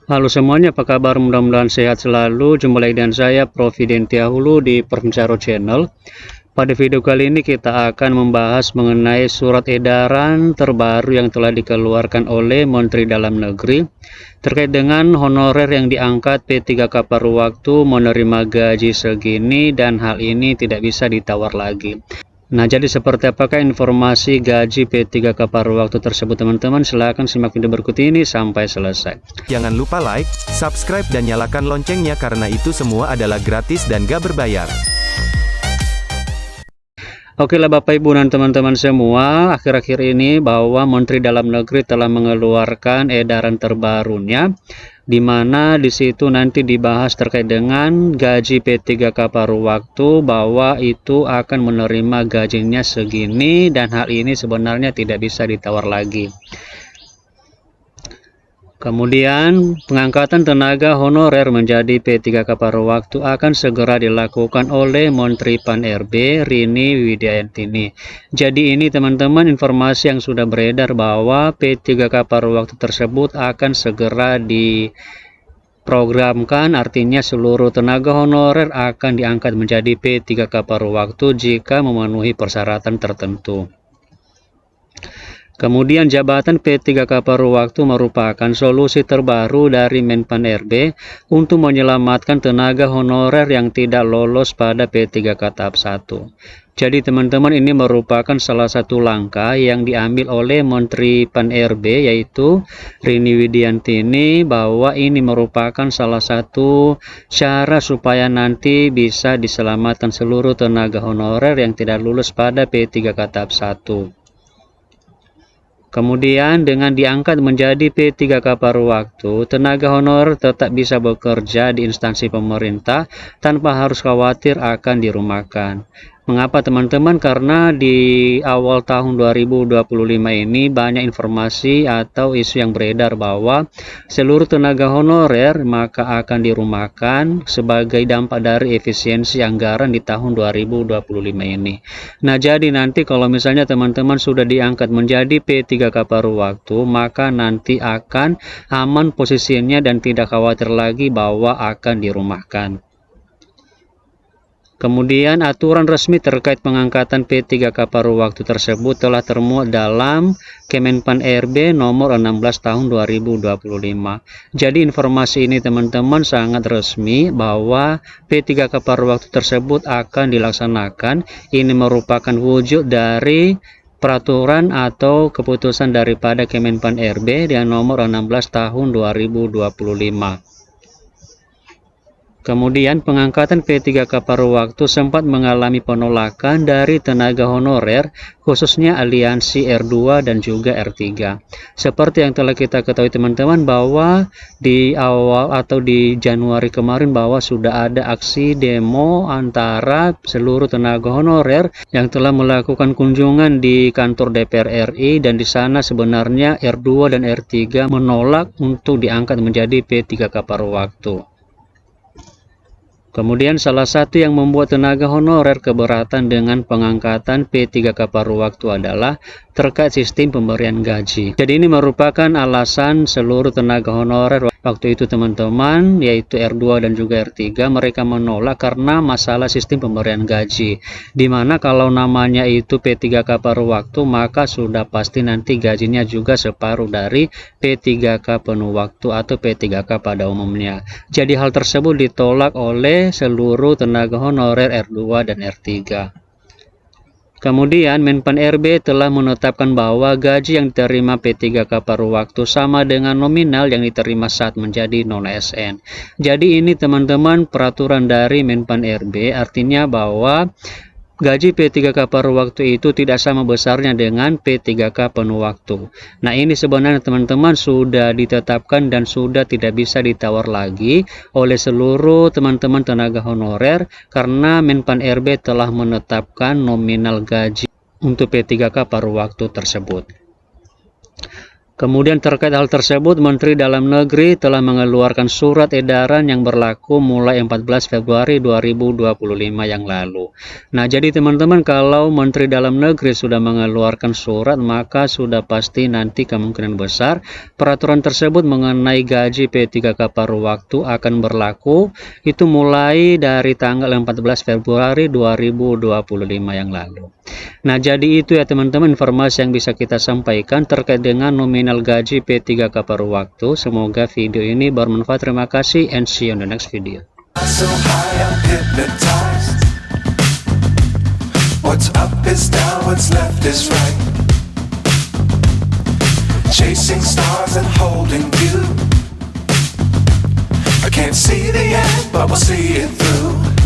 Halo semuanya, apa kabar? Mudah-mudahan sehat selalu. Jumpa lagi dengan saya, Prof. Identia Hulu di Perbincaro Channel. Pada video kali ini kita akan membahas mengenai surat edaran terbaru yang telah dikeluarkan oleh Menteri Dalam Negeri terkait dengan honorer yang diangkat P3K paruh waktu menerima gaji segini dan hal ini tidak bisa ditawar lagi. Nah, jadi seperti apakah informasi gaji P3K paruh waktu tersebut, teman-teman? Silahkan simak video berikut ini sampai selesai. Jangan lupa like, subscribe dan nyalakan loncengnya karena itu semua adalah gratis dan gak berbayar. Oke lah Bapak Ibu dan teman-teman semua, akhir-akhir ini bahwa Menteri Dalam Negeri telah mengeluarkan edaran terbarunya, di mana di situ nanti dibahas terkait dengan gaji P3K paruh waktu, bahwa itu akan menerima gajinya segini dan hal ini sebenarnya tidak bisa ditawar lagi. Kemudian pengangkatan tenaga honorer menjadi P3K paruh waktu akan segera dilakukan oleh Menteri Pan-RB Rini Widiantini. Jadi ini teman-teman informasi yang sudah beredar bahwa P3K paruh waktu tersebut akan segera diprogramkan, artinya seluruh tenaga honorer akan diangkat menjadi P3K paruh waktu jika memenuhi persyaratan tertentu. Kemudian jabatan P3K paruh waktu merupakan solusi terbaru dari Menpan-RB untuk menyelamatkan tenaga honorer yang tidak lolos pada P3K tahap 1. Jadi teman-teman, ini merupakan salah satu langkah yang diambil oleh Menteri Pan-RB yaitu Rini Widiantini, bahwa ini merupakan salah satu cara supaya nanti bisa diselamatkan seluruh tenaga honorer yang tidak lulus pada P3K tahap 1. Kemudian dengan diangkat menjadi P3K paruh waktu, tenaga honorer tetap bisa bekerja di instansi pemerintah tanpa harus khawatir akan dirumahkan. Mengapa teman-teman? Karena di awal tahun 2025 ini banyak informasi atau isu yang beredar bahwa seluruh tenaga honorer maka akan dirumahkan sebagai dampak dari efisiensi anggaran di tahun 2025 ini. Nah, jadi nanti kalau misalnya teman-teman sudah diangkat menjadi P3K paruh waktu, maka nanti akan aman posisinya dan tidak khawatir lagi bahwa akan dirumahkan. Kemudian aturan resmi terkait pengangkatan P3K paruh waktu tersebut telah termuat dalam Kemenpan-RB nomor 16 tahun 2025. Jadi informasi ini teman-teman sangat resmi bahwa P3K paruh waktu tersebut akan dilaksanakan. Ini merupakan wujud dari peraturan atau keputusan daripada Kemenpan-RB yang nomor 16 tahun 2025. Kemudian pengangkatan P3K paruh waktu sempat mengalami penolakan dari tenaga honorer, khususnya aliansi R2 dan juga R3. Seperti yang telah kita ketahui teman-teman bahwa di awal atau di Januari kemarin bahwa sudah ada aksi demo antara seluruh tenaga honorer yang telah melakukan kunjungan di kantor DPR RI, dan di sana sebenarnya R2 dan R3 menolak untuk diangkat menjadi P3K paruh waktu. Kemudian salah satu yang membuat tenaga honorer keberatan dengan pengangkatan P3K paruh waktu adalah terkait sistem pemberian gaji. Jadi ini merupakan alasan seluruh tenaga honorer waktu itu teman-teman, yaitu R2 dan juga R3, mereka menolak karena masalah sistem pemberian gaji. Dimana kalau namanya itu P3K paruh waktu, maka sudah pasti nanti gajinya juga separuh dari P3K penuh waktu atau P3K pada umumnya. Jadi hal tersebut ditolak oleh seluruh tenaga honorer R2 dan R3. Kemudian Menpan-RB telah menetapkan bahwa gaji yang diterima P3K paruh waktu sama dengan nominal yang diterima saat menjadi non-ASN. Jadi ini teman-teman peraturan dari Menpan-RB, artinya bahwa gaji P3K paruh waktu itu tidak sama besarnya dengan P3K penuh waktu. Nah, ini sebenarnya teman-teman sudah ditetapkan dan sudah tidak bisa ditawar lagi oleh seluruh teman-teman tenaga honorer karena Menpan-RB telah menetapkan nominal gaji untuk P3K paruh waktu tersebut. Kemudian terkait hal tersebut, Menteri Dalam Negeri telah mengeluarkan surat edaran yang berlaku mulai 14 Februari 2025 yang lalu. Nah, jadi teman-teman, kalau Menteri Dalam Negeri sudah mengeluarkan surat, maka sudah pasti nanti kemungkinan besar peraturan tersebut mengenai gaji P3K paruh waktu akan berlaku itu mulai dari tanggal 14 Februari 2025 yang lalu. Nah, jadi itu ya teman-teman informasi yang bisa kita sampaikan terkait dengan nominal gaji P3K paruh waktu. Semoga video ini bermanfaat. Terima kasih and see you on the next video. So high, I'm hypnotized. What's up is down, what's left is right. Chasing stars and holding you. I can't see the end, but we'll see it through.